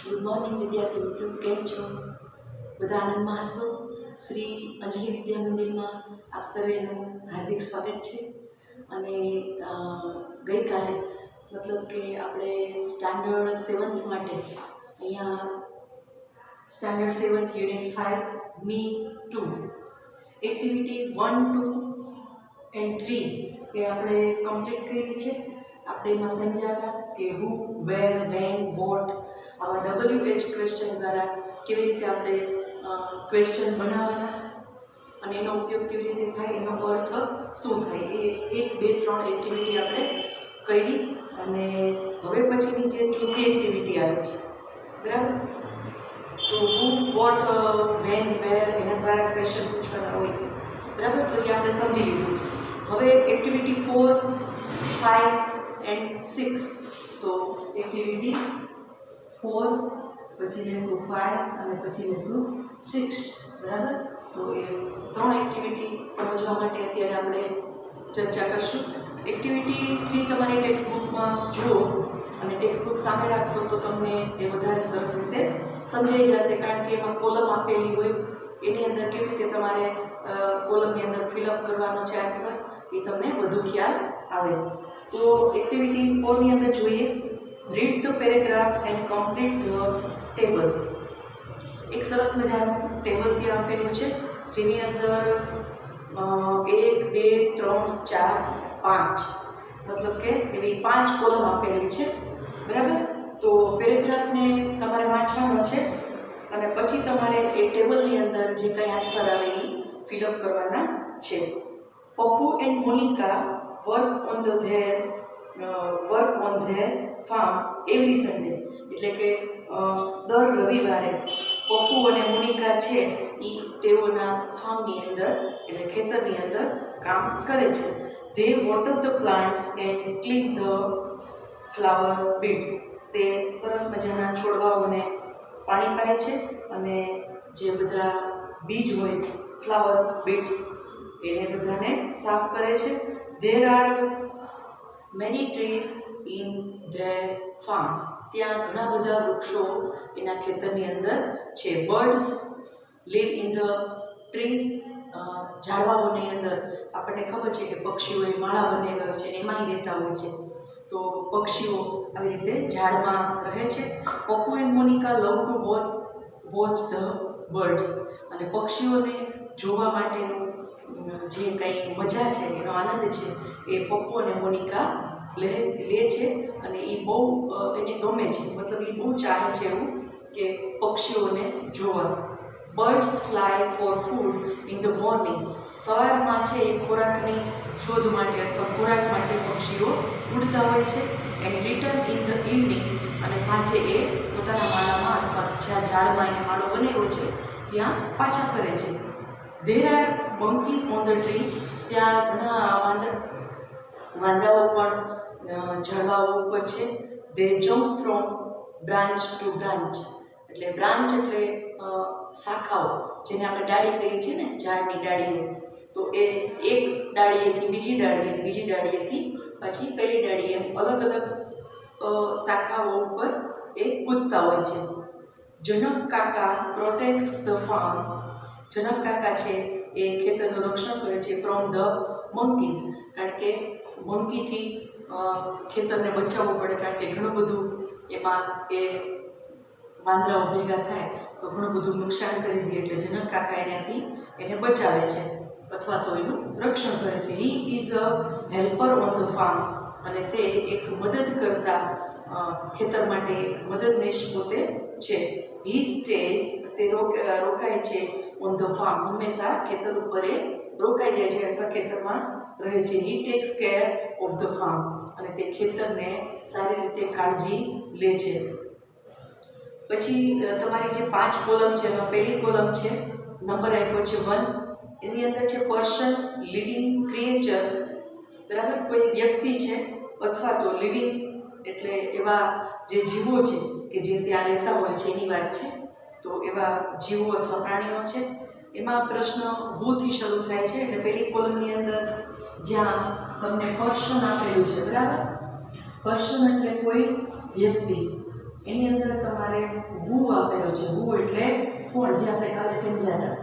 Good morning વિદ્યાર્થી મિત્રો, કેમ છો? બધા આનંદમાં હશો? શ્રી અંજલિ વિદ્યા મંદિરમાં આપ સર્વેનું હાર્દિક સ્વાગત છે. અને ગઈકાલે મતલબ કે આપણે સ્ટાન્ડર્ડ 7th માટે અહીંયા standard 7th unit 5 me 2 activity 1, 2 and 3 એ આપણે કમ્પ્લીટ કરી છે. આપણે એમાં સમજાતા કે હુ, વેર, વેન, વોટ આવા WH ક્વેશ્ચન દ્વારા કેવી રીતે આપણે ક્વેશ્ચન બનાવવાના અને એનો ઉપયોગ કેવી રીતે થાય, એનો અર્થ શું થાય, એ 1, 2, 3 એક્ટિવિટી આપણે કરી. અને હવે પછીની જે ચોથી એક્ટિવિટી આવે છે, બરાબર? તો હુ, વોટ, વેન, વેર એના દ્વારા ક્વેશ્ચન પૂછવાના હોય, બરાબર? તો એ આપણે સમજી લીધું. હવે એક્ટિવિટી 4, 5 and 6. તો એક્ટિવિટી 4 પછી લેશું 5 અને પછી લેશું 6, બરાબર? તો એ 3 એક્ટિવિટી સમજવા માટે અત્યારે આપણે ચર્ચા કરશું. એક્ટિવિટી 3 તમારી ટેક્સ્ટ બુકમાં જુઓ અને ટેક્સ્ટ બુક સામે રાખશો તો તમને એ વધારે સરસ રીતે સમજાઈ જશે, કારણ કે એમાં કોલમ આપેલી હોય, એની અંદર કેવી રીતે તમારે કોલમની અંદર ફિલઅપ કરવાનો છે આન્સર, એ તમને વધુ ખ્યાલ આવે. તો એક્ટિવિટી 4 ની અંદર જોઈએ, read the paragraph and complete the table. એક સરસ મજાનું ટેબલ ત્યાં આપેલું છે, જેની અંદર 1, 2, 3, 4, 5 મતલબ કે એવી 5 કોલમ આપેલી છે, બરાબર? તો પેરેગ્રાફને તમારે વાંચવાનો છે અને પછી તમારે એ ટેબલની અંદર જે કંઈ આન્સર આવે એ ફિલઅપ કરવાના છે. Pappu and Monica work on their farm every Sunday. એટલે કે દર રવિવારે પપ્પુ અને મોનિકા છે એ તેઓના ફાર્મની અંદર એટલે ખેતરની અંદર કામ કરે છે. They water the plants and clean the flower beads. તે સરસ મજાના છોડવાઓને પાણી પાય છે અને જે બધા બીજ હોય ફ્લાવર બીડ્સ એને બધાને સાફ કરે છે. There are many trees in their farm. ત્યાં ઘણા બધા વૃક્ષો એના ખેતરની અંદર છે. Birds live in the trees. ઝાડવાઓની અંદર આપણને ખબર છે કે પક્ષીઓએ માળા બનાવ્યા હોય છે અને એમાંય રહેતા હોય છે. તો પક્ષીઓ આવી રીતે ઝાડમાં રહે છે. Pappu and Monica love to watch the birds. અને પક્ષીઓને જોવા માટેનું જે કંઈ મજા છે, એનો આનંદ છે, એ પપ્પુ અને મોનિકા લે છે અને એ બહુ એને ગમે છે, મતલબ એ બહુ ચાહે છે એવું કે પક્ષીઓને જોવા. Birds fly for food in the morning. સવારમાં છે એ ખોરાકની શોધ માટે અથવા ખોરાક માટે પક્ષીઓ ઉડતા હોય છે. And return in the evening. અને સાંજે એ પોતાના માળામાં અથવા જ્યાં ઝાડમાં એને માળો બનેલો છે ત્યાં પાછા ફરે છે. There R monkeys on the trees. ત્યાં ઘણા વાંદરાઓ પણ ઝાડવાઓ ઉપર છે. They jump from branch to branch. એટલે બ્રાન્ચ એટલે શાખાઓ, જેને આપણે ડાળી કહીએ છીએ ને, ઝાડની ડાળીઓ. તો એ એક ડાળીએથી બીજી ડાળીએ, બીજી ડાળીએથી પછી પહેલી ડાળી, એમ અલગ અલગ શાખાઓ ઉપર એ કૂદતા હોય છે. જનક કાકા પ્રોટેક્ટ્સ ધ ફાર્મ. જનક કાકા છે એ ખેતરનું રક્ષણ કરે છે ફ્રોમ ધ મંકીઝ. કારણ કે મંકીથી ખેતરને બચાવવું પડે, કારણ કે ઘણું બધું એમાં એ વાંદરાઓ ભેગા થાય તો ઘણું બધું નુકસાન કરી દે, એટલે જનક કાકા એનાથી એને બચાવે છે અથવા તો એનું રક્ષણ કરે છે. He is a helper on the farm. અને તે એક મદદ કરતા ખેતર માટે એક મદદનીશ પોતે છે. હી સ્ટેઝ. તે રોકાય છે ઓન ધ ફાર્મ. હંમેશા ખેતર ઉપર એ રોકાઈ જાય છે અથવા ખેતરમાં રહે છે. હી tax care of the farm. અને તે ખેતરને સારી રીતે કાળજી લે છે. પછી તમારી જે 5 કોલમ છે એમાં પહેલી કોલમ છે, નંબર આપ્યો છે 1. એની અંદર છે પર્સન, લિવિંગ ક્રિએચર, બરાબર? કોઈ વ્યક્તિ છે અથવા તો લિવિંગ એટલે એવા જે જીવો છે કે જે ત્યાં રહેતા હોય છે એની વાત છે. તો એવા જીવો અથવા પ્રાણીઓ છે. એમાં પ્રશ્ન હુથી શરૂ થાય છે. એટલે પહેલી કોલમની અંદર જ્યાં તમને પર્સન આપેલું છે, બરાબર? પર્સન એટલે કોઈ વ્યક્તિ. એની અંદર તમારે who આપેલો છે. who એટલે કોણ, જે આપણે કાલે સમજ્યા હતા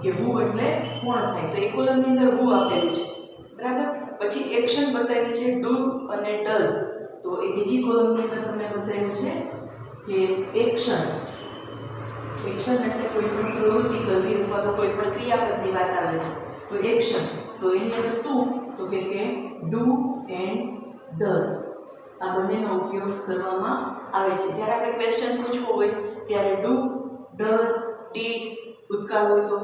કે who એટલે કોણ થાય. તો એ કોલમની અંદર who આપેલું છે, બરાબર. પછી એક્શન બતાવી છે do અને does. તો એ બીજી કોલમની અંદર તમને બતાવ્યું છે કે એક્શન. એક્શન એટલે કોઈ પણ પ્રવૃત્તિ કરવી અથવા તો કોઈ પણ ક્રિયાપદની વાત આવે છે તો એક્શન. તો એની અંદર શું, તો કે do and does આ બંનેનો ઉપયોગ કરવામાં આવે છે. જ્યારે આપણે ક્વેશ્ચન પૂછવો હોય ત્યારે do, does, did, ભૂતકાળ હોય તો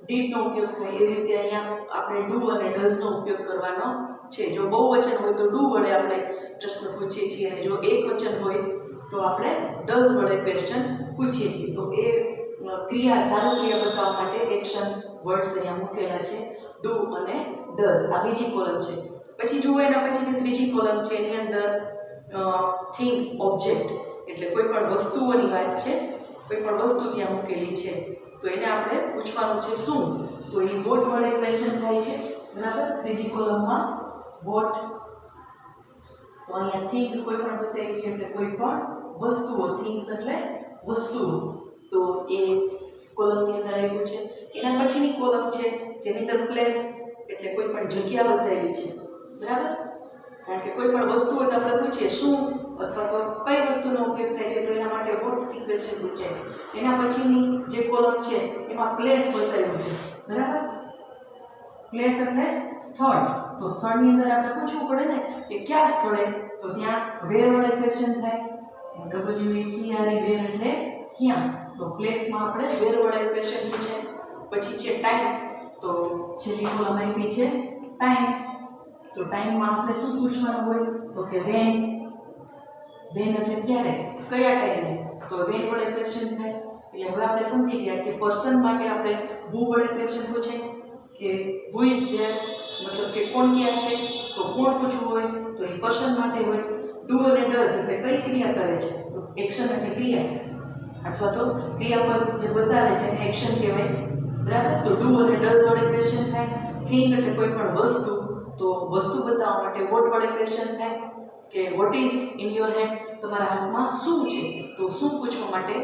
did નો ઉપયોગ થાય. એવી રીતે અહીંયા આપણે do અને does નો ઉપયોગ કરવાનો છે. જો બહુવચન હોય તો do વડે આપણે પ્રશ્ન પૂછીએ છીએ અને જો એકવચન હોય તો આપણે does વડે ક્વેશ્ચન પૂછીએ છીએ. તો એ ક્રિયા, ચાલુ ક્રિયા બતાવવા માટે એક્શન વર્ડ્સ અહીંયા મૂકેલા છે do અને does. આ બીજી કોલમ છે. પછી જુઓ એના પછીની ત્રીજી કોલમ છે. એની અંદર થિંગ, ઓબ્જેક્ટ એટલે કોઈ પણ વસ્તુઓની વાત છે. કોઈ પણ વસ્તુ ત્યાં મૂકેલી છે તો એને આપણે પૂછવાનું છે શું. તો એ વોટ વડે ક્વેશ્ચન થાય છે, બરાબર. ત્રીજી કોલમમાં વોટ. તો અહીંયા થિંગ કોઈ પણ બતાવી છે એટલે કોઈ પણ વસ્તુઓ, થિંગ્સ એટલે વસ્તુઓ. તો એ કોલમની અંદર આવ્યું છે. એના પછીની કોલમ છે જેની અંદર પ્લેસ એટલે કોઈ પણ જગ્યા બતાવેલી છે, બરાબર. કારણ કે કોઈ પણ વસ્તુ હોય તો આપણે પૂછીએ શું અથવા તો કઈ વસ્તુનો ઉપયોગ થાય છે તો એના માટે વોટ થી ક્વેશ્ચન પૂછાય. એના પછીની જે કોલમ છે એમાં પ્લેસ બતાવ્યું છે, બરાબર. પ્લેસ એટલે સ્થળ. તો સ્થળની અંદર આપણે પૂછવું પડે ને કે કયા સ્થળે, તો ત્યાં વેર વડે ક્વેશ્ચન થાય. WHERE વેર એટલે ક્યાં. તો પ્લેસમાં આપણે વેર વડે ક્વેશ્ચન પૂછાય. પછી છે ટાઈમ. તો છેલ્લી કોલમ આપી છે ટાઈમ. તો ટાઈમમાં આપણે શું પૂછવાનું હોય તો કે વેન. વેન એટલે ક્યારે, કયા ટાઈમે. તો વેન વડે ક્વેશ્ચન થાય. એટલે હવે આપણે સમજી ગયા કે પર્સન માટે આપણે who વડે ક્વેશ્ચન પૂછાય કે who is there, મતલબ કે કોણ ક્યાં છે. તો કોણ પૂછવું હોય તો એ પર્સન માટે હોય. do અને does એટલે કઈ ક્રિયા કરે છે તો એક્શન એટલે ક્રિયા અથવા તો ક્રિયાપદ જે બતાવે છે એને એક્શન કહેવાય, બરાબર. તો do અને does વડે ક્વેશ્ચન થાય. થિંગ એટલે કોઈ પણ વસ્તુ. તો વસ્તુ બતાવવા માટે વોટ વડે ક્વેશ્ચન થાય કે what is in your hand, તમારા હાથમાં શું છે. તો શું પૂછવા માટે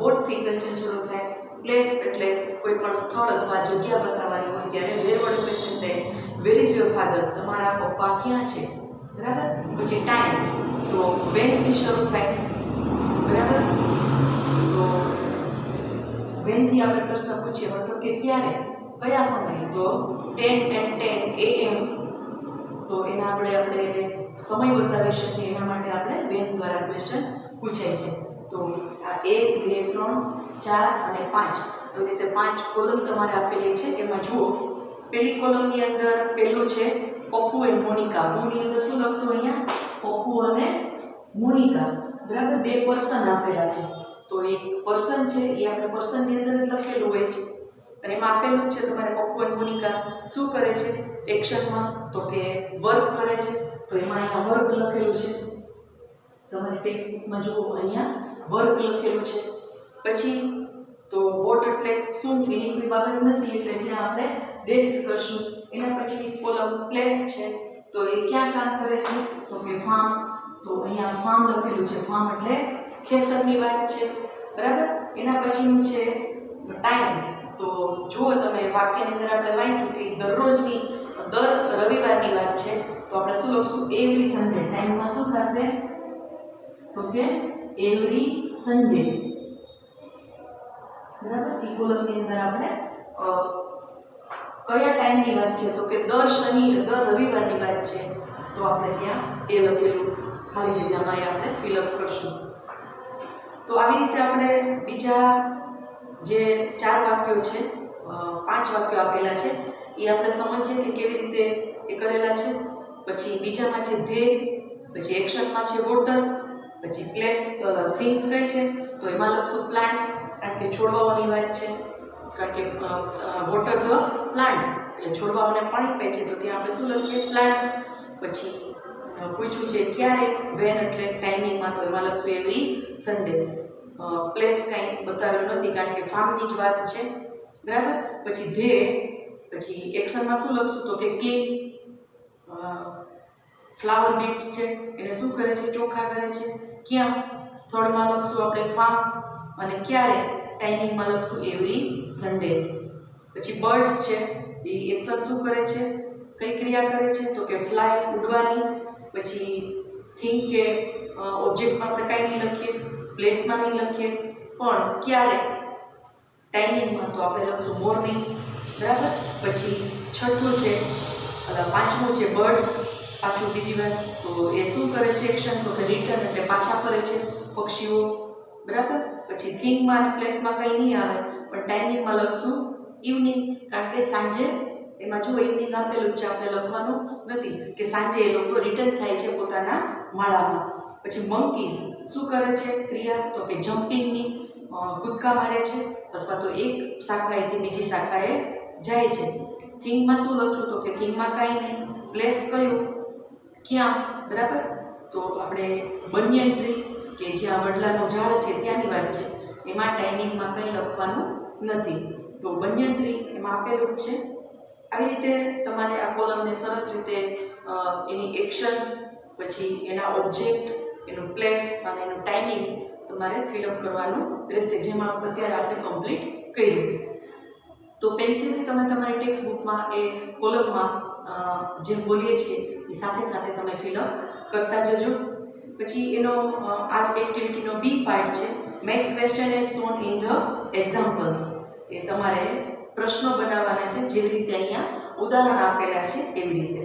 વોટ થી ક્વેશ્ચન શરૂ થાય. પ્લેસ એટલે કોઈ પણ સ્થળ અથવા જગ્યા બતાવવાની હોય ત્યારે વેર વડે ક્વેશ્ચન થાય. વેર ઇઝ યોર ફાધર, તમારા પપ્પા ક્યાં છે, બરાબર. પછી ટાઈમ. તો વેન થી શરૂ થાય, બરાબર. તો વેન થી આપણે પ્રશ્ન પૂછીએ મતલબ કે ક્યારે, કયા સમયે. તો 10:10 AM. તો એના આપણે એને સમય બતાવી શકીએ એના માટે આપણે વેન દ્વારા ક્વેશ્ચન પૂછાય છે. તો આ 1, 2, 3, 4 અને 5 એવી રીતે 5 કોલમ તમારે આપેલી છે. એમાં જુઓ પહેલી કોલમની અંદર પહેલું છે પપ્પુ એન્ડ મોનિકા. ની અંદર શું લખશું અહીંયા પપ્પુ અને મોનિકા, બરાબર. બે પર્સન આપેલા છે. તો એક પર્સન છે એ આપણે પર્સનની અંદર જ લખેલું હોય છે અને એમાં આપેલું છે તમારે પપ્પુ અને મોનિકા શું કરે છે એક્શનમાં તો કે વર્ક કરે છે. તો એમાં અહીંયા વર્ક લખેલું છે. તમારી ટેક્સ્ટ બુકમાં જુઓ અહીંયા વર્ક લખેલું છે. પછી તો વોટ એટલે શું, એની કોઈ બાબત નથી એટલે ત્યાં આપણે ડેશ કરશું. એના પછી કોલમ પ્લેસ છે. તો એ ક્યાં કામ કરે છે તો કે ફાર્મ. તો અહીંયા ફાર્મ લખેલું છે. ફાર્મ એટલે ખેતરની વાત છે, બરાબર. એના પછીનું છે ટાઈમ. તો જુઓ તમે વાક્યની અંદર આપણે વાંચ્યું કે દરરોજની, દર રવિવારની વાત છે તો આપણે શું લખશું એવરી સન્ડે. ટાઈમમાં શું થશે તો કે એવરી સન્ડે, બરાબર. ઈ કોલમની અંદર આપણે કયા ટાઈમની વાત છે તો કે દર રવિવારની વાત છે તો આપણે ત્યાં એ લખેલું ખાલી જગ્યામાં આપણે ફિલઅપ કરશું. તો આવી રીતે આપણે બીજા જે 4 વાક્યો છે, 5 વાક્યો આપેલા છે એ આપણે સમજીએ કે કેવી રીતે એ કરેલા છે. પછી બીજામાં છે ધ્યેય, પછી એક્શનમાં છે વોટર, પછી પ્લેસ થિંગ્સ કઈ છે તો એમાં લખશું પ્લાન્ટ્સ કારણ કે છોડવાઓની વાત છે. કારણ કે વોટર ધ પ્લાન્ટ્સ એટલે છોડવાઓને પાણી પાય છે તો ત્યાં આપણે શું લખીએ પ્લાન્ટ્સ. પછી પૂછ્યું છે ક્યારે, વેન એટલે ટાઈમિંગમાં તો એમાં લખશું એવરી સન્ડે. પ્લેસ કાંઈ બતાવેલું નથી કારણ કે ફાર્મની જ વાત છે, બરાબર. પછી ધ્યેય, પછી એક્શનમાં શું લખશું તો કે ક્લીન. ફ્લાવર બીટ્સ છે એને શું કરે છે ચોખ્ખા કરે છે. ક્યાં સ્થળમાં લખશું આપણે ફાર્મ, અને ક્યારે ટાઈમિંગમાં લખશું એવરી સન્ડે. પછી બર્ડ્સ છે એ એક્શન શું કરે છે, કઈ ક્રિયા કરે છે, તો કે ફ્લાય ઉડવાની. પછી થિંક કે ઓબ્જેક્ટમાં આપણે કાંઈ નહીં લખીએ, પ્લેસમાં નહીં લખીએ, પણ ક્યારે ટાઈમિંગમાં તો આપણે લખશું મોર્નિંગ, બરાબર. પછી છઠ્ઠું છે પાંચમું છે બર્ડ્સ, પાછું બીજી વાર તો એ શું કરે છે એક્શન, તો કે રિટર્ન એટલે પાછા ફરે છે પક્ષીઓ, બરાબર. પછી થિંગમાં અને પ્લેસમાં કંઈ નહીં આવે, પણ ટાઈમિંગમાં લખશું ઇવનિંગ, કારણ કે સાંજે એમાં જો ઇવનિંગ આપેલું છે, આપણે લખવાનું નથી કે સાંજે એ લોકો રિટર્ન થાય છે પોતાના માળામાં. પછી મંકીઝ શું કરે છે ક્રિયા, તો કે જમ્પિંગની, કૂદકા મારે છે અથવા તો એક શાખાએથી બીજી શાખાએ જાય છે. થિંગમાં શું લખશું, તો કે થિંગમાં કાંઈ નહીં, પ્લેસ કયું, ક્યાં, બરાબર. તો આપણે બનિયન ટ્રી કે જ્યાં વડલાનું ઝાડ છે ત્યાંની વાત છે, એમાં ટાઈમિંગમાં કંઈ લખવાનું નથી. તો બનિયન ટ્રી એમાં આપેલું જ છે. આવી રીતે તમારે આ કોલમને સરસ રીતે એની એક્શન, પછી એના ઓબ્જેક્ટ, એનું પ્લેસ અને એનું ટાઈમિંગ તમારે ફિલઅપ કરવાનું રહેશે, જેમાં અત્યારે આપણે કમ્પ્લીટ કર્યું. તો પેન્સિલથી તમે તમારી ટેક્સ્ટ બુકમાં એ કોલમમાં જે બોલીએ છીએ એ સાથે સાથે તમે ફિલઅપ કરતા જજો. પછી એનો આ જ એક્ટિવિટીનો બી પાર્ટ છે, make question as shown in the examples. એ તમારે પ્રશ્નો બનાવવાના છે, જેવી રીતે અહીંયા ઉદાહરણ આપેલા છે એવી રીતે.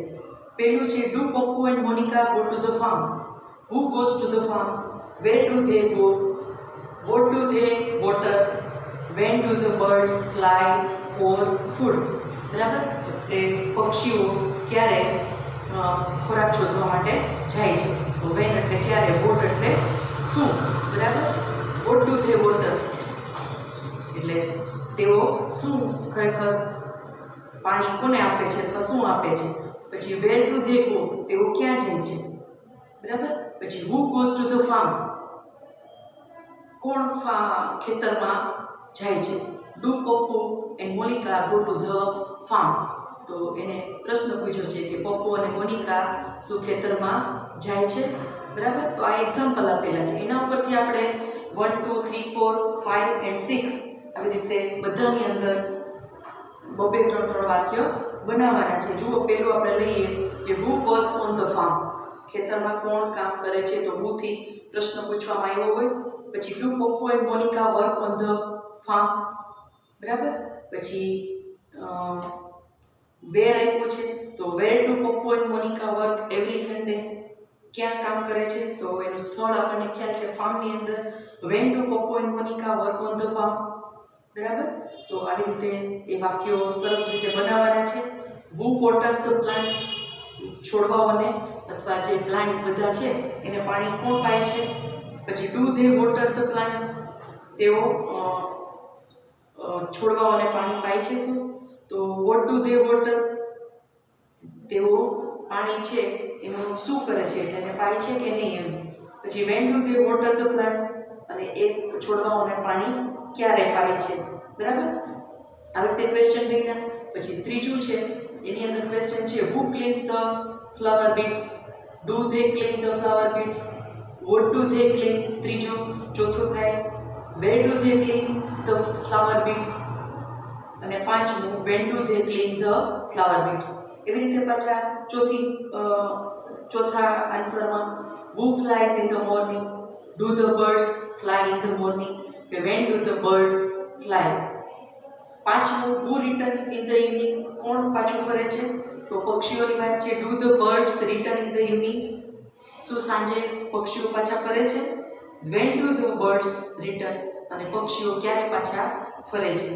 પહેલું છે do Pappu and Monica go to the farm, who goes to the farm, where do they go, what do they water, when do the birds fly for food, બરાબર. એ પક્ષીઓ ક્યારે ખોરાક શોધવા માટે જાય છે, તો વેન એટલે ક્યારે, વોટ એટલે શું, બરાબર. વોટ ડુ ધે વોટર એટલે તેઓ શું ખરેખર પાણી કોને આપે છે અથવા શું આપે છે. પછી વેર ટુ ધે ગો તેઓ ક્યાં જાય છે, બરાબર. પછી who goes to the farm કોણ ખેતરમાં જાય છે. Do Pappu and Monica go to the farm, તો એને પ્રશ્ન પૂછ્યો છે કે પપ્પુ અને મોનિકા શું ખેતરમાં જાય છે, બરાબર. તો આ એક્ઝામ્પલ આપેલા છે, એના ઉપરથી આપણે 1 2 3 4 5 and 6 આવી રીતે બધાની અંદર 2-3 વાક્ય બનાવવાના છે. જુઓ, પહેલું આપણે લઈએ કે who works on the farm, ખેતરમાં કોણ કામ કરે છે, તો હુથી પ્રશ્ન પૂછવામાં આવ્યો હોય. પછી do Pappu and Monica work on the farm, બરાબર. પછી વેર આપ્યું છે, તો where do Pappu and Monica work every Sunday, ક્યાં કામ કરે છે, તો એનું સ્થળ આપણને ખ્યાલ છે ફાર્મની અંદર. When do Pappu and Monica work on the farm, બરાબર. તો આવી રીતે એ વાક્યો સરસ રીતે બનાવવાના છે. હુ વોટર્સ ધ પ્લાન્ટ્સ, છોડવાઓને અથવા જે પ્લાન્ટ બધા છે એને પાણી કોણ પાય છે. પછી do they water the plants, તેઓ છોડવાઓને પાણી પાય છે શું, તો વોટ ડુ ધે વોટર, તેઓ પાણી છે એનું શું કરે છે, એને પાય છે કે નહીં એમ. પછી van do they water the plants, અને એ છોડવાઓને પાણી ક્યારે પાય છે, બરાબર. આવી રીતે ક્વેશ્ચન બન્યા. પછી ત્રીજું છે એની અંદર ક્વેશ્ચન છે who cleans the flower beds, do they clean the flower beds, what do they clean, ત્રીજું. ચોથું થાય where do they clean the flower beds, અને પાંચમું when do they clean the flower beds. એવી રીતે પાછા ચોથા આન્સરમાં who flies in the morning, do the birds fly in the morning, કે when do the birds fly. પાંચમું who returns in the evening, કોણ પાછું ફરે છે, તો પક્ષીઓની વાત છે. Do the birds return in the evening, શું સાંજે પક્ષીઓ પાછા ફરે છે. When do the birds return, અને પક્ષીઓ ક્યારે પાછા ફરે છે,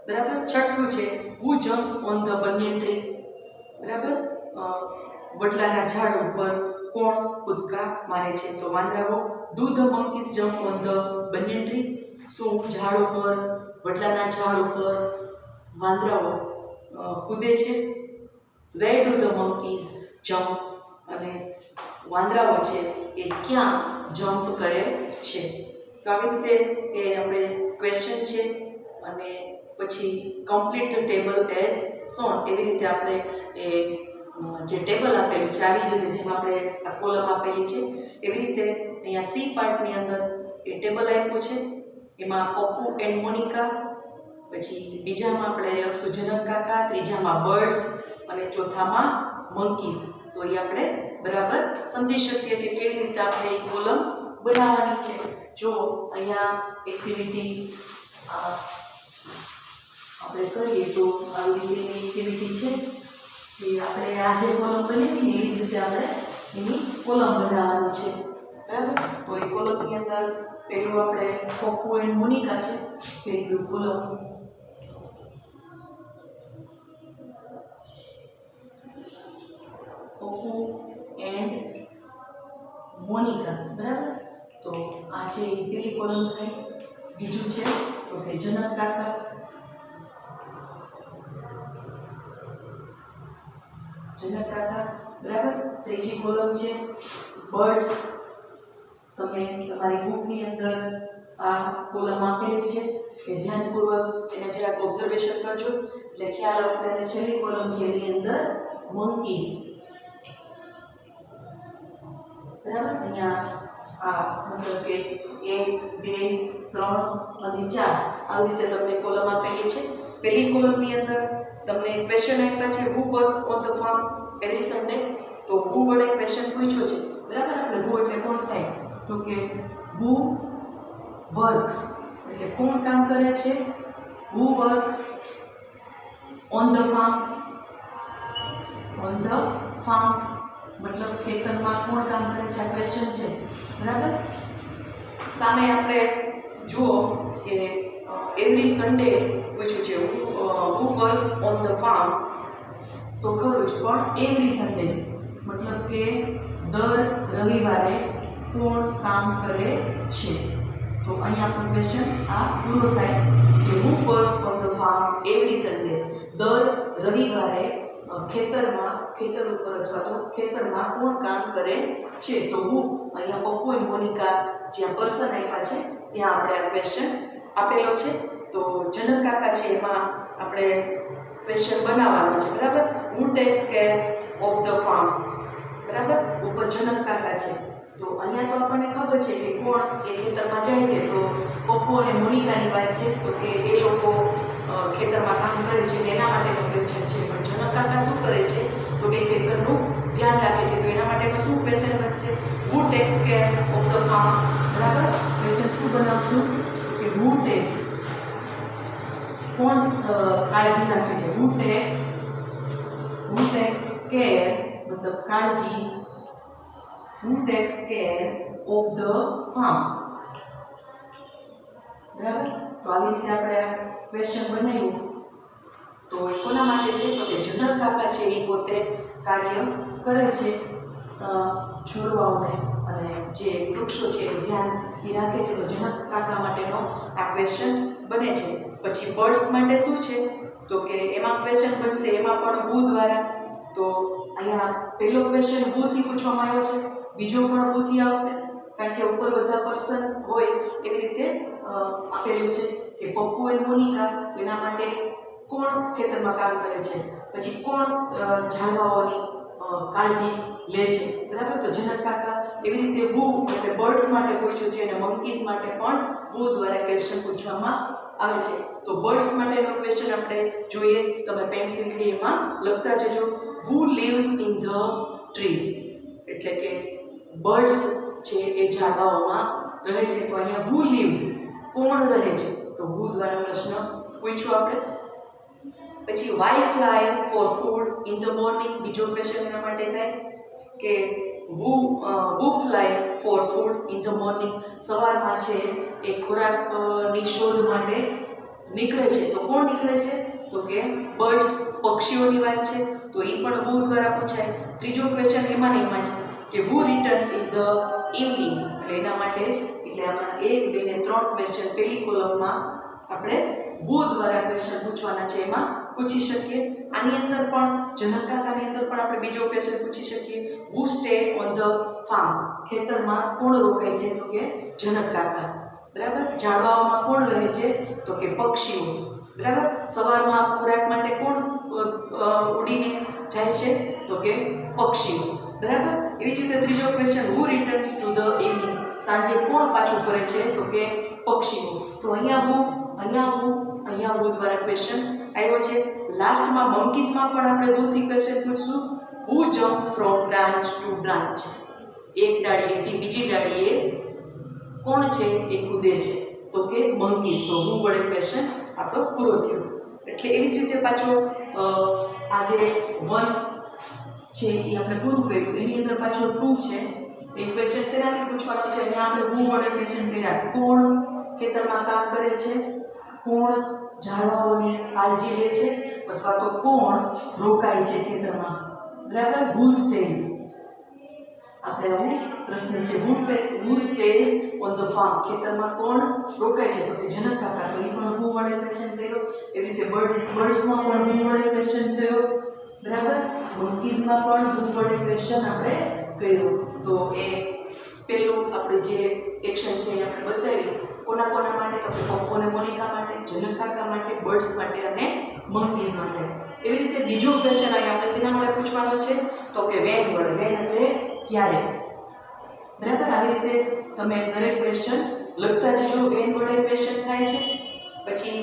બરાબર. છઠ્ઠું છે who jumps on the banyan tree, બરાબર. વડલાના ઝાડ ઉપર કોણ કૂદકા મારે છે, તો વાંદરાઓ. Do the monkeys jump on the banyan tree, શું ઝાડ ઉપર, વડલાના ઝાડ ઉપર વાંદરાઓ કૂદે છે. Where do the monkeys jump, અને વાંદરાઓ છે એ ક્યાં જમ્પ કરે છે. તો આવી રીતે એ આપણે ક્વેશ્ચન છે, અને પછી complete the table as shown, એવી રીતે આપણે એ જે ટેબલ આપેલું છે આવી જ રીતે જેમ આપણે આ કોલમ આપેલી છે એવી રીતે અહીંયા સી પાર્ટની અંદર એ ટેબલ આપ્યું છે, એમાં પપ્પુ એન્ડ મોનિકા, પછી બીજામાં આપણે લખશું જનક કાકા, ત્રીજામાં બર્ડ્સ અને ચોથામાં મંકીઝ. તો એ આપણે બરાબર સમજી શકીએ કે કેવી રીતે આપણે એક કોલમ બનાવવાની છે. જો અહીંયા એક્ટિવિટી આપણે કરીએ તો આવી રીતેની એક્ટિવિટી છે કે આપણે આ જે કોલમ બની ને એવી રીતે આપણે એની કોલમ બનાવવાની છે. બરાબર, તો એ કોલમની અંદર પેલું આપણે પપ્પુ એન્ડ મોનિકા છે, પેલું કોલમ પપ્પુ એન્ડ મોનિકા. બરાબર, તો આ છે એ પેલી કોલમ થાય. બીજું છે તો કે જનક કાકા, જનક કાકા. બરાબર, ત્રીજી કોલમ છે બર્ડ્સ. તમે તમારી બુકની અંદર આ કોલમ આપેલી છે કે ધ્યાનપૂર્વક એને જરાક ઓબ્ઝર્વેશન કરજો એટલે ખ્યાલ આવશે. અને છેલ્લી કોલમ છે એની અંદર મંકીઝ. બરાબર, અહીંયા આ મતલબ કે 1 2 3 અને 4 આવી રીતે તમને કોલમ આપેલી છે. પહેલી કોલમની અંદર તમને ક્વેશ્ચન આપ્યા છે who works on the farm every Sunday. તો હુ વડે ક્વેશ્ચન પૂછ્યો છે. બરાબર, આપણે હુ એટલે કોણ થાય, તો કે હુ વર્ક્સ એટલે કોણ કામ કરે છે. Who works on the farm, on the farm મતલબ ખેતરમાં કોણ કામ કરે છે, આ ક્વેશ્ચન છે. બરાબર, સામે આપણે જુઓ કે એવરી સન્ડે પૂછ્યું છે who works on the farm. તો ખરું જ, પણ એવરી સન્ડે મતલબ કે દર રવિવારે કોણ કામ કરે છે. તો અહીંયા આપણો ક્વેશ્ચન આ પૂરો થાય કે who works on the farm every Sunday. દર રવિવારે ખેતરમાં, ખેતર ઉપર અથવા તો ખેતરમાં કોણ કામ કરે છે. તો હું અહીંયા પપ્પુ અને મોનિકા જ્યાં પર્સન આપ્યા છે ત્યાં આપણે આ ક્વેશ્ચન આપેલો છે. તો જનક કાકા છે એમાં આપણે ક્વેશ્ચન બનાવવાનો છે. બરાબર, who takes care of the farm. બરાબર, ઉપર જનક કાકા છે. તો અહીંયા તો આપણને ખબર છે કે કોણ એ ખેતરમાં જાય છે. તો પપ્પુ અને મોનિકાની વાત છે, તો કે એ લોકો ખેતરમાં કામ કરે છે એના માટેનો ક્વેશ્ચન છે. પણ જનક કાકા શું કરે છે, તો કે ખેતરનું ધ્યાન રાખે છે. તો એના માટેનો શું ક્વેશ્ચન બનશે, who takes care of the farm. બરાબર, ક્વેશ્ચન શું બનાવશું કે હુ ટેક્સ, કોણ કાળજી રાખે છે. હુ ટેક્સ કેર મતલબ કાળજી, who takes care of the farm. બરાબર, તો આવી રીતે આપણે આ ક્વેશ્ચન બનાવ્યું. તો એ કોના માટે છે, તો કે જનક કાકા છે એ પોતે કાર્ય કરે છે છોડવાઓને અને જે વૃક્ષો છે એનું ધ્યાન એ રાખે છે. તો જનક કાકા માટેનો આ ક્વેશ્ચન બને છે. પછી બર્ડ્સ માટે શું છે, તો કે એમાં ક્વેશ્ચન બનશે એમાં પણ હુ દ્વારા. તો અહીંયા પહેલો ક્વેશ્ચન હુ થી પૂછવામાં આવ્યો છે, બીજો પણ હુ થી આવશે કારણ કે ઉપર બધા પર્સન હોય એવી રીતે આપેલું છે કે પપ્પુ અને મોનિકા. તો એના માટે કોણ ખેતરમાં કામ કરે છે, પછી કોણ ઝાડવાઓની કાળજી લે છે. બરાબર, તો જનક કાકા. એવી રીતે હુ એટલે બર્ડ્સ માટે પૂછ્યું છે અને મંકીઝ માટે પણ હુ દ્વારા ક્વેશ્ચન પૂછવામાં આવે છે. તો બર્ડ્સ માટેનો ક્વેશ્ચન આપણે જોઈએ. તમે પેન્સિલથી એમાં લખતા જજો. હુ લીવ્સ ઇન ધ ટ્રીઝ એટલે કે બર્ડ્સ છે એ ઝાડવાઓમાં રહે છે. તો અહીંયા હુ લીવ્સ કોણ રહે છે, તો હુ દ્વારા પ્રશ્ન પૂછ્યો આપણે. પછી why fly for food in the morning. બીજો ક્વેશ્ચન એના માટે થાય કે who fly for food in the morning. સવારમાં છે એ ખોરાકની શોધ માટે નીકળે છે. તો કોણ નીકળે છે, તો કે બર્ડ્સ, પક્ષીઓની વાત છે. તો એ પણ હુ દ્વારા પૂછાય. ત્રીજો ક્વેશ્ચન એમાં છે કે હુ રિટર્ન્સ ઇન ધ ઇવનિંગ. એટલે એના માટે જ એટલે આમાં 1 2 ને 3 ક્વેશ્ચન પહેલી કોલમમાં આપણે હુ દ્વારા ક્વેશ્ચન પૂછવાના છે એમાં પૂછી શકીએ. આની અંદર પણ જનક કાકાની અંદર પણ આપણે બીજો ક્વેશ્ચન પૂછી શકીએ. હુ સ્ટે ઓન ધ ફાર્મ. ખેતરમાં કોણ રોકાય છે, તો કે જનક કાકા. બરાબર, ઝાડવાઓમાં કોણ રહે છે, તો કે પક્ષીઓ. બરાબર, સવારમાં ખોરાક માટે કોણ ઉડીને જાય છે, તો તો કે પક્ષીઓ. બરાબર. એવી જ રીતે ત્રીજો question, who returns to the evening, સાંજે કોણ પાછું ફરે છે, તો કે પક્ષીઓ. તો અહીંયા હુ દ્વારા ક્વેશ્ચન આવ્યો છે. લાસ્ટમાં મંકીઝમાં પણ આપણે હુ થી ક્વેશ્ચન પૂછશું. Who jump from branch to branch, એક ડાળીએથી બીજી ડાળીએ કોણ છે એ કૂદે છે, તો કે મંકીઝ. તો હુ વડે ક્વેશ્ચન આપણો પૂરો થયો. એટલે એવી જ રીતે પાછો આ જે 1 છે એ આપણે પૂરું કર્યું. એની અંદર પાછો 2 છે એ ક્વેશ્ચન શેનાથી પૂછવાનો છે? અહીંયા આપણે હુ વડે ક્વેશ્ચન કર્યા. કોણ ખેતરમાં કામ કરે છે, કોણ ઝાડવાઓની કાળજી લે છે, અથવા તો કોણ રોકાય છે ખેતરમાં. બરાબર. હુ સ્ટેઝ, આપણે આવો પ્રશ્ન છે. હુ સ્ટેઝ ઓન ધ ફાર્મ, ખેતરમાં કોણ રોકાય છે, તો કે જનક કાકા. તો એ પણ હુ વડે ક્વેશ્ચન કર્યો. એવી રીતે બર્ડ્સમાં પણ હુ વડે ક્વેશ્ચન થયો. બરાબર. મંકીઝમાં પણ હુ વડે ક્વેશ્ચન આપણે કર્યો. તો એ પેલું આપણે જે એક્શન છે એ આપણે બતાવી. કોના માટે, તો કે પપ્પુ અને મોનિકા માટે, જનક કાકા માટે, બર્ડ્સ માટે અને મંકીઝ માટે. એવી રીતે બીજો ક્વેશ્ચન અહીં આપણે શેના માટે પૂછવાનો છે, તો કે વેન વડે. વેન એટલે ક્યારે. બરાબર. આવી રીતે તમે દરેક ક્વેશ્ચન લખતા જજો. વેન વડે ક્વેશ્ચન થાય છે. પછી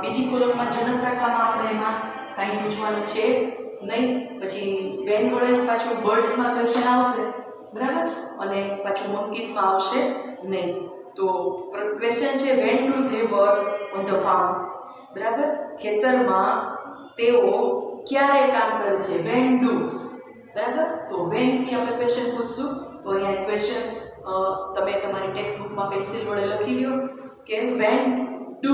બીજી કોલમમાં જનક કાકામાં આપણે એમાં કાંઈ પૂછવાનું છે નહીં. પછી વેન વડે પાછું બર્ડ્સમાં ક્વેશ્ચન આવશે. બરાબર. અને પાછું મંકીઝમાં આવશે નહીં. તો ક્વેશ્ચન છે, when do they work on the farm. બરાબર. ખેતરમાં તેઓ ક્યારે કામ કરે છે, વેન ડુ. બરાબર. તો વેન થી આપણે ક્વેશ્ચન પૂછશું. તો અહીંયા ક્વેશ્ચન તમે તમારી ટેક્સ્ટ બુકમાં પેન્સિલ વડે લખી લો કે when do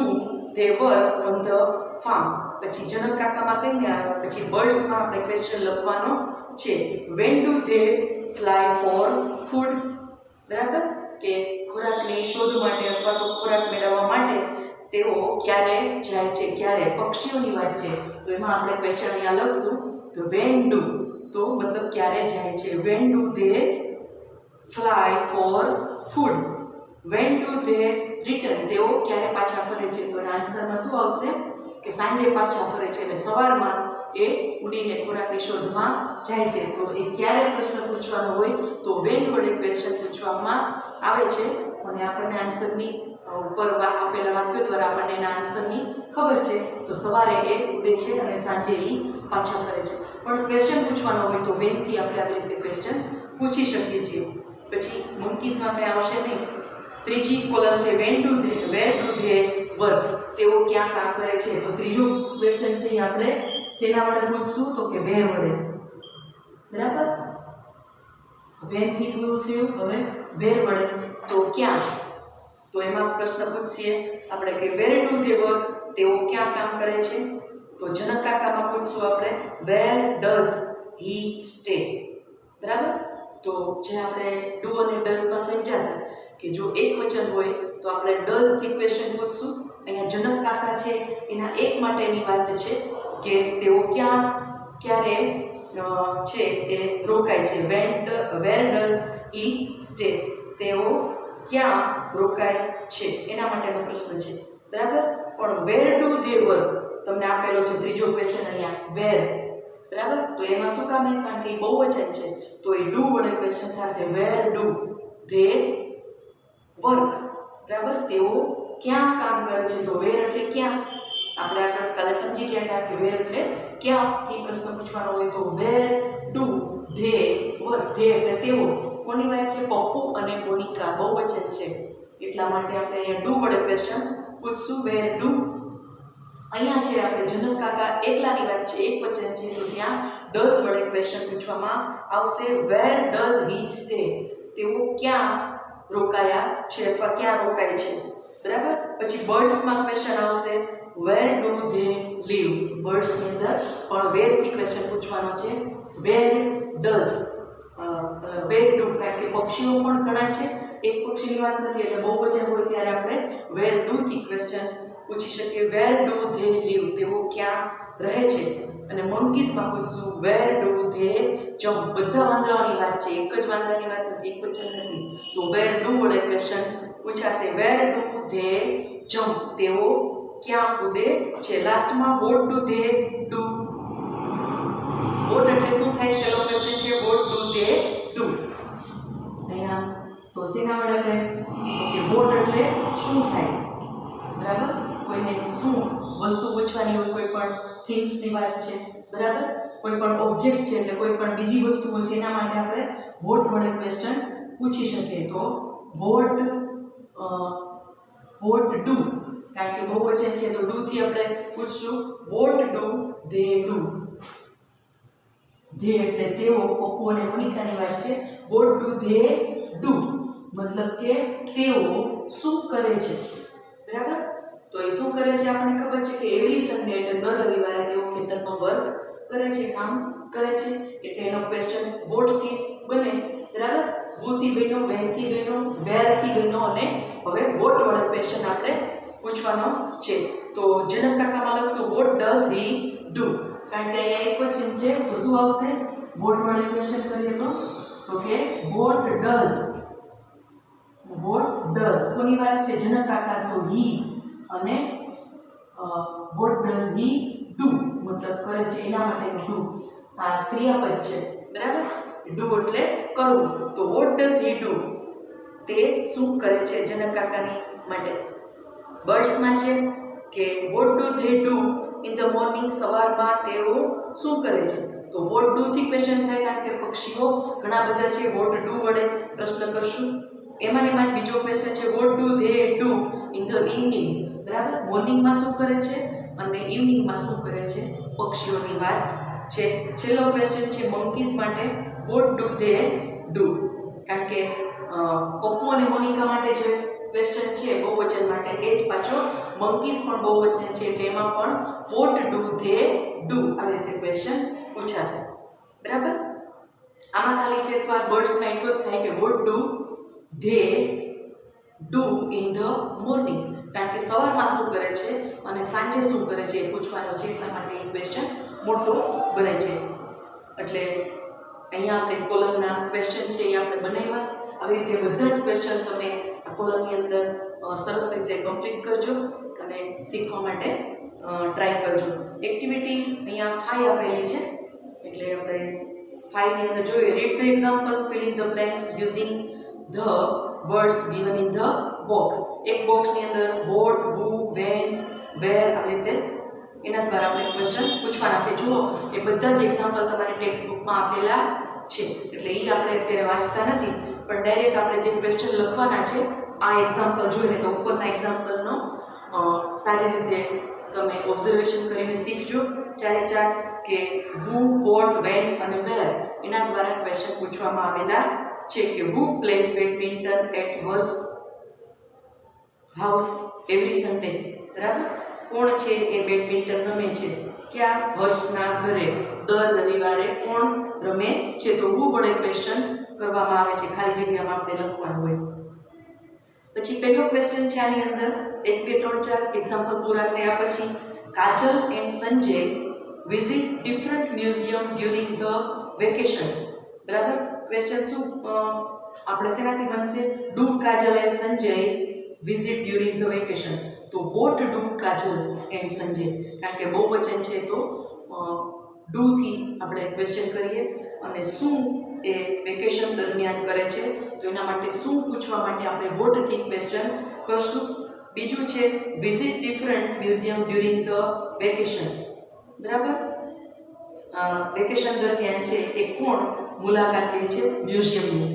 they work on the farm. પછી જનક કાકામાં કહીને આવે. પછી બર્ડ્સમાં આપણે ક્વેશ્ચન લખવાનો છે, when do they fly for food. બરાબર. કે ખોરાકની શોધ માટે અથવા તો ખોરાક મેળવવા માટે તેઓ ક્યારે જાય છે, ક્યારે. પક્ષીઓની વાત છે તો એમાં આપણે ક્વેશ્ચન અહીંયા લખશું તો વેન ડુ, તો મતલબ ક્યારે જાય છે. When do they fly for food. Van do they return, તેઓ ક્યારે પાછા ફરે છે. તો એના આન્સરમાં શું આવશે કે સાંજે પાછા ફરે છે. અને સવારમાં એ ઉડીને ખોરાકની શોધમાં જાય છે. તો એ ક્યારે પ્રશ્ન પૂછવાનો હોય તો વેન વડે ક્વેશ્ચન પૂછવામાં આવે છે. અને આપણને આન્સરની ઉપર આપેલા વાક્યો દ્વારા આપણને એના આન્સરની ખબર છે. તો સવારે એ ઉડે છે અને સાંજે એ પાછા ફરે છે. પણ ક્વેશ્ચન પૂછવાનો હોય તો વેનથી આપણે આવી રીતે ક્વેશ્ચન પૂછી શકીએ છીએ. પછી મંકીઝમાં કંઈ આવશે નહીં. ત્રીજી કોલમ છે, વેર ડુ ધે વર્ક, તેઓ ક્યાં કામ કરે છે. તો ત્રીજો ક્વેશ્ચન છે એ આપણે શેના વડે પૂછશું તો કે વેર વડે. બરાબર. વેન થી પૂરું થયું. હવે વેર વડે તો ક્યાં. તો એમાં પ્રશ્ન પૂછીએ આપણે કે વેર ડુ ધે વર્ક, તેઓ ક્યાં કામ કરે છે. તો જનક કાકામાં પૂછશું આપણે વેર ડઝ હી સ્ટે. બરાબર. તો જે આપણે ડુ અને ડઝમાં સમજાતા કે જો એક વચન હોય તો આપણે ડઝ થી ક્વેશ્ચન પૂછશું. અહીંયા જનક કાકા છે એના એક માટેની વાત છે કે તેઓ ક્યારે છે એ રોકાય છે. વેર ડઝ હી સ્ટે, તેઓ ક્યાં રોકાય છે એના માટેનો પ્રશ્ન છે. બરાબર. પણ વેર ડુ ધે વર્ક તમને આપેલો છે ત્રીજો ક્વેશ્ચન અહીંયા વેર. બરાબર. તો એમાં શું કામ? કારણ કે બહુવચન છે તો એ ડુ વડે ક્વેશ્ચન થશે. વેર ડુ ધે વર્ક. બરાબર. તેઓ ક્યાં કામ કરે છે. તો વેર એટલે ક્યાં. આપણે આગળ કાલે સમજી ગયા હતા કે વેર એટલે ક્યાંથી પ્રશ્ન પૂછવાનો હોય તો where do they work. They એટલે તેઓ. કોની વાત છે? પપ્પુ અને મોનિકા. બહુવચન છે એટલા માટે આપણે અહીંયા ડુ વડે ક્વેશ્ચન પૂછશું. Where do. અહીંયા છે આપણે જનક કાકા એકલાની વાત છે, એક વચન છે તો ત્યાં ડઝ વડે ક્વેશ્ચન પૂછવામાં આવશે. વેર ડઝ હી સ્ટે, તેઓ ક્યાં રોકાયા છે અથવા ક્યાં રોકાય છે. બરાબર. પછી બર્ડ્સમાં ક્વેશ્ચન આવશે વેર ડુ ધે લીવ. બર્ડ્સની અંદર પણ વેર થી ક્વેશ્ચન પૂછવાનો છે. વેર ડઝ વેર ડુ, કારણ કે પક્ષીઓ પણ ઘણા છે, એક પક્ષીની વાત નથી એટલે બહુવચન હોય ત્યારે આપણે વેર ડુ થી ક્વેશ્ચન પૂછી શકીએ. વેર ડુ ધે લીવ, તેઓ ક્યાં રહે છે. અને મંકીઝમાં પૂછશું વેર ડુ ધે જમ્પ. બધા વાંદરાઓની વાત છે, એક જ વાંદરાની વાત નથી, એક વચન નથી. તો વેર ડુ વડે ક્વેશ્ચન પૂછાશે. વેર ડુ ધે જમ્પ, તેઓ ક્યાં કૂદે છે. લાસ્ટમાં what do they do. What એટલે શું થાય? છેલ્લો ક્વેશ્ચન છે વોટ ડુ ધે ડુ. અહીંયા તો શેના વડે થાય? કે વોટ એટલે શું થાય, બરાબર? કોઈને શું વસ્તુ પૂછવાની હોય, કોઈ પણ થિંગ્સની વાત છે, બરાબર? કોઈ પણ ઓબ્જેક્ટ છે એટલે કોઈ પણ બીજી વસ્તુઓ છે એના માટે આપણે વોટ વડે ક્વેશ્ચન પૂછી શકીએ. તો વોટ ડુ, કારણ કે બહુવચન છે તો ડુ થી આપણે પૂછશું what do they do. They એટલે તેઓ, પપ્પુ અને મોનિકાની વાત છે. વોટ ડુ ધે ડુ મતલબ કે તેઓ શું કરે છે, બરાબર? તો એ શું કરે છે આપણને ખબર છે કે એવરી સન્ડે એટલે દર રવિવારે તેઓ ખેતરમાં વર્ક કરે છે, કામ કરે છે. એટલે એનો ક્વેશ્ચન વોટ થી બને, બરાબર? who થી બન્યો, when થી બન્યો, where થી બન્યો અને હવે વોટ વડે ક્વેશ્ચન આપણે પૂછવાનો છે. તો જનક કાકામાં લખશું વોટ ડઝ હી ડુ, કારણ કે અહીંયા એક ક્વેશ્ચન છે તો શું આવશે? વોટ વડે ક્વેશ્ચન કરીએ તો કે વોટ ડઝ કોની વાત છે? જનક કાકા, તો હી અને વોટ ડઝ હી ડુ મતલબ કરે છે એના માટે ડુ આ ક્રિયાપદ છે, બરાબર? ડુ એટલે કરવું. તો વોટ ડઝ હી ડુ તે શું કરે છે જનક કાકાની માટે. બર્ડ્સમાં છે કે vote do they do in the morning, સવારમાં તેઓ શું કરે છે? તો વોટ ડુ થી ક્વેશ્ચન થાય, કારણ કે પક્ષીઓ ઘણા બધા છે. વોટ ડુ વડે પ્રશ્ન કરશું. એમાં બીજો ક્વેશ્ચન છે what do they do in the evening, બરાબર? મોર્નિંગમાં શું કરે છે અને ઇવનિંગમાં શું કરે છે, પક્ષીઓની વાત છે. છેલ્લો ક્વેશ્ચન છે મંકીઝ માટે વોટ ડુ ધે ડુ, કારણ કે પપ્પુ અને મોનિકા માટે જે ક્વેશ્ચન છે બહુવચન માટે એ જ પાછો મંકીઝ પણ બહુવચન છે એટલે એમાં પણ વોટ ડુ ધે ડુ આવી રીતે ક્વેશ્ચન પૂછાશે, બરાબર? આમાં ખાલી ફેરફાર બર્ડ્સમાં એટલો જ થાય કે vote do they do in the morning, કારણ કે સવારમાં શું કરે છે અને સાંજે શું કરે છે એ પૂછવાનો છે, એટલા માટે એ ક્વેશ્ચન મોટો બને છે. એટલે અહીંયા આપણે કોલમના ક્વેશ્ચન છે એ આપણે બનાવ્યા. આવી રીતે બધા જ ક્વેશ્ચન તમે આ કોલમની અંદર સરસ રીતે કમ્પ્લીટ કરજો અને શીખવા માટે ટ્રાય કરજો. એક્ટિવિટી અહીંયા 5 આપેલી છે એટલે આપણે 5 ની અંદર જોઈએ read the examples, fill in the blanks using the words given in the box. એક બોક્સની અંદર વોટ, હુ, વેન, વેર આવી રીતે એના દ્વારા આપણે ક્વેશ્ચન પૂછવાના છે. જુઓ એ બધા જ એક્ઝામ્પલ તમારી ટેક્સ્ટ બુકમાં આપેલા છે એટલે એ આપણે અત્યારે વાંચતા નથી, પણ ડાયરેક્ટ આપણે જે ક્વેશ્ચન લખવાના છે આ એક્ઝામ્પલ જોઈને તો ઉપરના એક્ઝામ્પલનો સારી રીતે તમે ઓબ્ઝર્વેશન કરીને શીખજો. 4 કે હુ, વોટ, વેન અને વેર એના દ્વારા ક્વેશ્ચન પૂછવામાં આવેલા છે કે who plays badminton at hers house every Sunday, બરાબર? કોણ છે એ બેડમિન્ટન રમે છે ક્યાં? હર્ષના ઘરે દર રવિવારે કોણ રમે છે? તો હુ વડે ક્વેશ્ચન કરવામાં આવે છે, ખાલી જગ્યામાં આપણે લખવાનું હોય. પછી પહેલો ક્વેશ્ચન છે આની અંદર 1 2 3 4 એક્ઝામ્પલ પૂરા થયા પછી Kajal and Sanjay visit different museum during the vacation, બરાબર? ક્વેશ્ચન શું આપણે શેનાથી બનશે? Do Kajal and Sanjay visit during the vacation. તો what do Kajal and Sanjay, કારણ કે બહુવચન છે તો ડુ થી આપણે ક્વેશ્ચન કરીએ અને શું એ વેકેશન દરમિયાન કરે છે તો એના માટે શું પૂછવા માટે આપણે વોટ થી ક્વેશ્ચન કરશું. બીજું છે visit different museum during the vacation, બરાબર? વેકેશન દરમિયાન છે એ કોણ મુલાકાત લે છે મ્યુઝિયમની?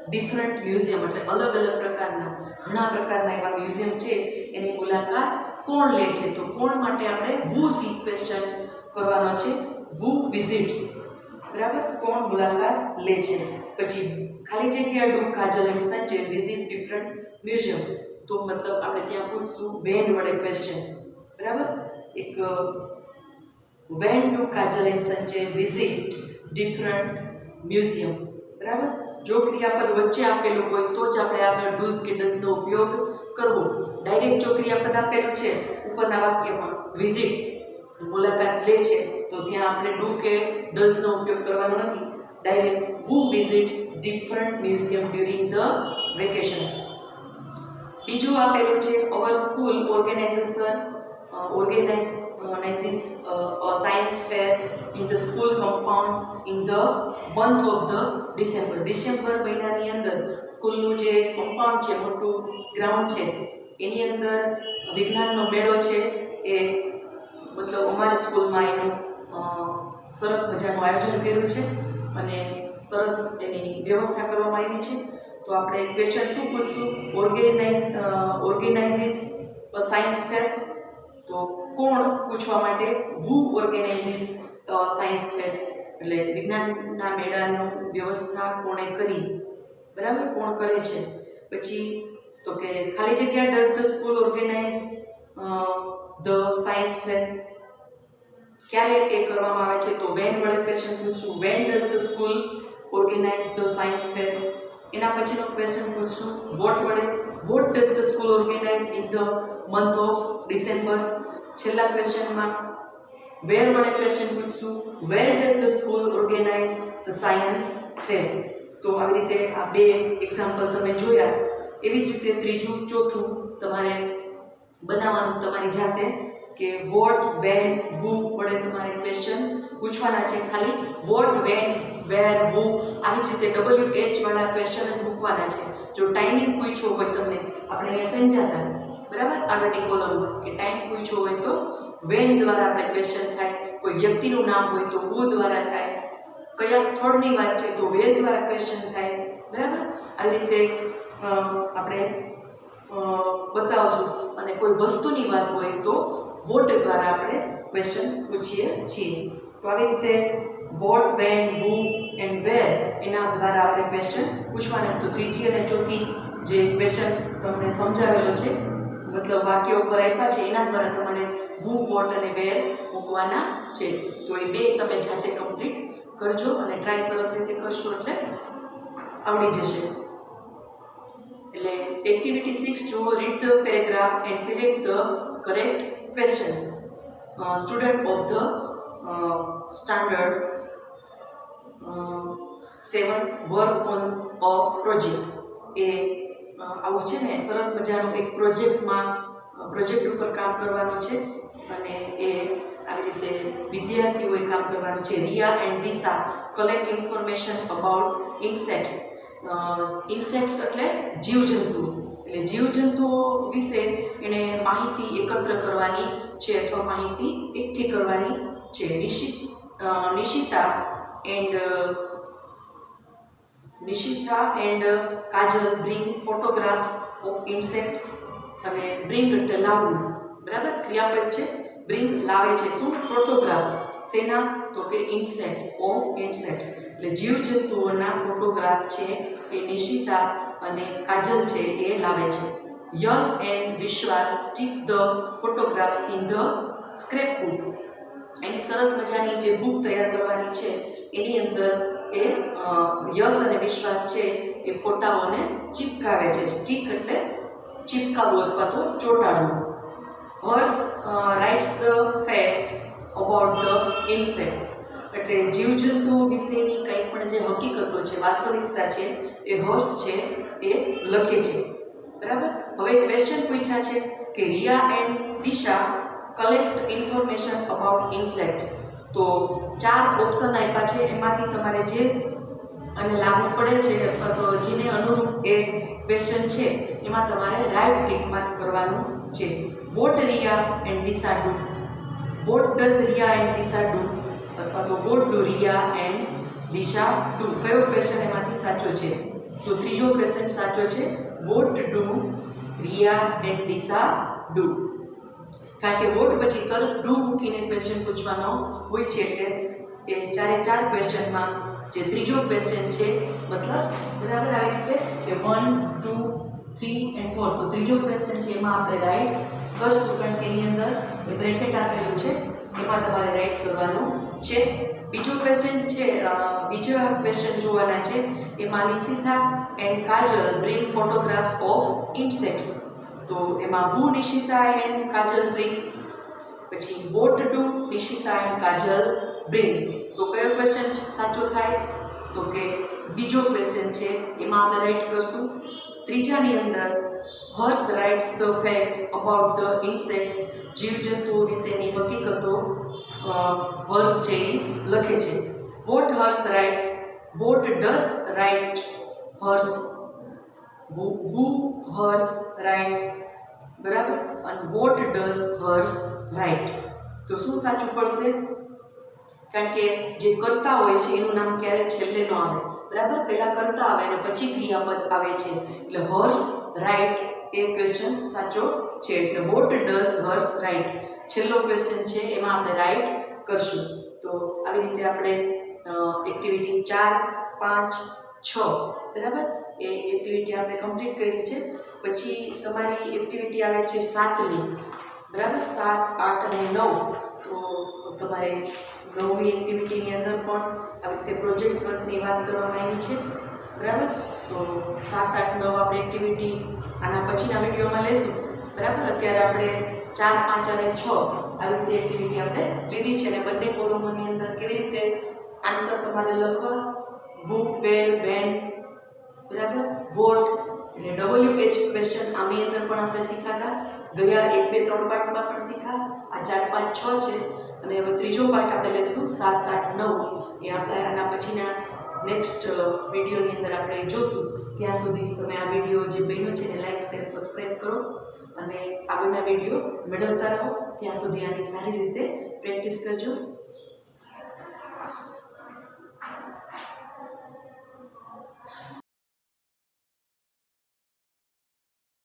ડિફરન્ટ મ્યુઝિયમ એટલે અલગ અલગ પ્રકારના ઘણા પ્રકારના એવા મ્યુઝિયમ છે એની મુલાકાત કોણ લે છે? તો કોણ માટે આપણે who થી ક્વેશ્ચન કરવાનો છે. who visits, બરાબર? કોણ મુલાકાત લે છે. પછી ખાલી જગ્યા do Kajal and Sanjay visit different museum, તો મતલબ આપણે ત્યાં પૂછશું વેન વડે ક્વેશ્ચન, બરાબર? એક when do Kajal and Sanjay visit different museum, બરાબર? જો ક્રિયાપદ વચ્ચે આપેલું હોય તો જ આપણે આગળ ડુ કે ડઝ નો ઉપયોગ કરવો. ડાયરેક્ટ જો ક્રિયાપદ આપેલું છે ઉપરના વાક્યમાં વિઝિટ્સ મુલાકાત લે છે તો ત્યાં આપણે ડુ કે ડઝ નો ઉપયોગ કરવાનો નથી. Direct who visits different museum during the vacation. બીજું આપેલું છે our school organize organizes a science fair in the school compound in the month of the December. December મહિનાની અંદર સ્કૂલનું જે કમ્પાઉન્ડ છે, મોટું ગ્રાઉન્ડ છે, એની અંદર વિજ્ઞાનનો મેળો છે એ મતલબ અમારી સ્કૂલમાં એનું સરસ મજાનું આયોજન કર્યું છે અને સરસ એની વ્યવસ્થા કરવામાં આવી છે. તો આપણે ક્વેશ્ચન શું પૂછશું? ઓર્ગેનાઇઝિસ અ સાયન્સ ફેર. તો કોણ પૂછવા માટે? હુ ઓર્ગેનાઇઝિસ સાયન્સ ફેર, એટલે વિજ્ઞાનના મેળાનું વ્યવસ્થા કોણે કરી, બરાબર, કોણ કરે છે. પછી તો કે ખાલી જગ્યા does the school organise the science fair, ક્યારે એ કરવામાં આવે છે? તો વેન વડે ક્વેશ્ચન પૂછશું. When does the school organise the science fair. એના પછીનો ક્વેશ્ચન પૂછશું વોટ વડે. What does the school organise in the month of December. છેલ્લા ક્વેશ્ચનમાં વેર વડે ક્વેશ્ચન પૂછશું. Where does the school organise the science fair. તો આવી રીતે આ બે એક્ઝામ્પલ તમે જોયા. એવી જ રીતે ત્રીજું, ચોથું તમારે બનાવવાનું તમારી જાતે કે વોટ, વેન, વુ વડે તમારે ક્વેશ્ચન પૂછવાના છે. ખાલી વોટ, વેન, વેર, વુ આવી જ રીતે WH વાળા ક્વેશ્ચન જ મૂકવાના છે. જો ટાઈમિંગ પૂછ્યો હોય તમને, આપણે અહીંયા સમજાતા બરાબર આગળની કોલમમાં કે ટાઈમ પૂછ્યો હોય તો વેન દ્વારા આપણે ક્વેશ્ચન થાય, કોઈ વ્યક્તિનું નામ હોય તો વુ દ્વારા થાય, કયા સ્થળની વાત છે તો વેર દ્વારા ક્વેશ્ચન થાય, બરાબર. આવી રીતે આપણે બતાવશું. અને કોઈ વસ્તુની વાત હોય તો વોટ દ્વારા આપણે ક્વેશ્ચન પૂછીએ છીએ. તો આવી રીતે વોટ, વેન, વુ એન્ડ વેર એના દ્વારા આપણે ક્વેશ્ચન પૂછવાના. તો ત્રીજી અને ચોથી જે ક્વેશ્ચન તમને સમજાવેલો છે, મતલબ વાક્ય ઉપર આપ્યા છે, એના દ્વારા તમારે વુ, વોટ અને વેર મૂકવાના છે. તો એ બે તમે જાતે કમ્પ્લીટ કરજો અને ટ્રાય સરસ રીતે કરશો એટલે આવડી જશે. એટલે એક્ટિવિટી 6 જુઓ. Read the paragraph and select the correct questions. Student of the standard 7th work on a project. એ આવું છે ને સરસ મજાનું એક પ્રોજેક્ટ ઉપર કામ કરવાનું છે અને એ આવી રીતે વિદ્યાર્થીઓએ કામ કરવાનું છે. Riya and Disha collect information about insects. Insects એટલે જીવજંતુઓ, એટલે જીવજંતુઓ વિશે એણે માહિતી એકત્ર કરવાની છે અથવા માહિતી એકઠી કરવાની છે. Nishita and Kajal bring photographs of insects. અને બ્રિંગ એટલે લાવવું, બરાબર, ક્રિયાપદ છે. બ્રિંગ લાવે છે શું? ફોટોગ્રાફ્સ. શેના? તો કે ઇન્સેક્ટ્સ, ઓફ ઇન્સેક્ટ્સ, એટલે જીવજંતુઓના ફોટોગ્રાફ છે એ નિશિતા અને કાજલ છે એ લાવે છે. Yash and Vishwas stick the photographs in the scrapbook. એની સરસ મજાની જે બુક તૈયાર કરવાની છે એની અંદર એ યશ અને વિશ્વાસ છે એ ફોટાઓને ચિપકાવે છે. સ્ટીક એટલે ચિપકાવવું અથવા તો ચોંટાડવું. Harsh writes the facts about the insects. એટલે જીવજંતુઓ વિશેની કંઈ પણ જે હકીકતો છે, વાસ્તવિકતા છે, એ હર્ષ છે એ લખે છે, બરાબર. હવે ક્વેશ્ચન પૂછ્યા છે કે Riya and Disha collect information about insects. તો 4 ઓપ્શન આપ્યા છે, એમાંથી તમારે જે અને લાગુ પડે છે અથવા તો જેને અનુરૂપ એ ક્વેશ્ચન છે એમાં તમારે રાઇટ ટિક માર્ક કરવાનું છે. What Riya and Disha do. What does Riya and Disha do અથવા તો what do Riya and Disha do. કયો ક્વેશ્ચન એમાંથી સાચો છે? તો ત્રીજો ક્વેશ્ચન સાચો છે. What do Riya and Disha do. કારણ કે વોટ પછી તરત ડુ મૂકીને ક્વેશ્ચન પૂછવાનો હોય છે, એટલે એ 4 ક્વેશ્ચનમાં જે ત્રીજો ક્વેશ્ચન છે મતલબ બરાબર આવી રીતે કે 1, 2, 3 એન્ડ 4. તો ત્રીજો ક્વેશ્ચન છે એમાં આપણે રાઈટ કરશું કારણ કે એની અંદર બ્રેકેટ આપેલું છે, એમાં તમારે રાઈટ કરવાનું છે. બીજો ક્વેશ્ચન છે, બીજા ક્વેશ્ચન જોવાના છે એમાં Nishita and Kajal bring photographs of insects. તો એમાં વુ નિશિતા એન્ડ કાજલ બ્રિંગ. પછી what do Nishita and Kajal bring. તો કયો ક્વેશ્ચન સાચો થાય? તો કે બીજો ક્વેશ્ચન છે એમાં આપણે રાઈટ કરશું. ત્રીજાની અંદર Harsh writes the facts about the insects, જીવજંતુઓ વિશેની હકીકતો હર્ષ છે એ લખે છે. What Harsh writes, what does write Harsh, who Harsh writes, બરાબર, અને વોટ ડઝ હર્ષ રાઇટ. તો શું સાચું પડશે? કારણ કે જે કર્તા હોય છે એનું નામ ક્યારે છેલ્લે ન આવે, બરાબર, પહેલા કર્તા આવે અને પછી ક્રિયાપદ આવે છે. એટલે હર્ષ રાઇટ એ ક્વેશ્ચન સાચો છે. એટલે વોટ ડઝ હર્ષ રાઇટ છેલ્લો ક્વેશ્ચન છે, એમાં આપણે રાઇટ કરશું. તો આવી રીતે આપણે એક્ટિવિટી 4, 5, 6, બરાબર, એ એક્ટિવિટી આપણે કમ્પ્લીટ કરી છે. પછી તમારી એક્ટિવિટી આવે છે 7ની, બરાબર, 7, 8 અને 9. તો તમારે 9મી એક્ટિવિટીની અંદર પણ આવી રીતે પ્રોજેક્ટ વર્કની વાત કરવામાં આવી છે, બરાબર. તો 7, 8, 9 આપણે એક્ટિવિટી આના પછીના વિડીયોમાં લેશું, બરાબર. અત્યારે આપણે 4, 5 અને 6 આવી રીતે એક્ટિવિટી આપણે લીધી છે. અને બંને કોલમોની અંદર કેવી રીતે આન્સર તમારે લખવા, બુક, વેર, વેન, બરાબર, વોટ, એટલે WH ક્વેશ્ચન આની અંદર પણ આપણે શીખાતા. ગયા 1, 2, 3 પાર્ટમાં પણ શીખા. આ 4, 5, 6 છે. અને હવે ત્રીજો પાર્ટ આપણે લેશું 7, 8, 9. એ આપણે આના પછીના નેક્સ્ટ વિડીયોની અંદર આપણે જોશું. ત્યાં સુધી તમે આ વિડીયો જે બન્યો છે એને લાઈક, શેર, સબસ્ક્રાઈબ કરો અને આગળના વિડીયો મેળવતા રહો. ત્યાં સુધી આની સારી રીતે પ્રેક્ટિસ કરજો.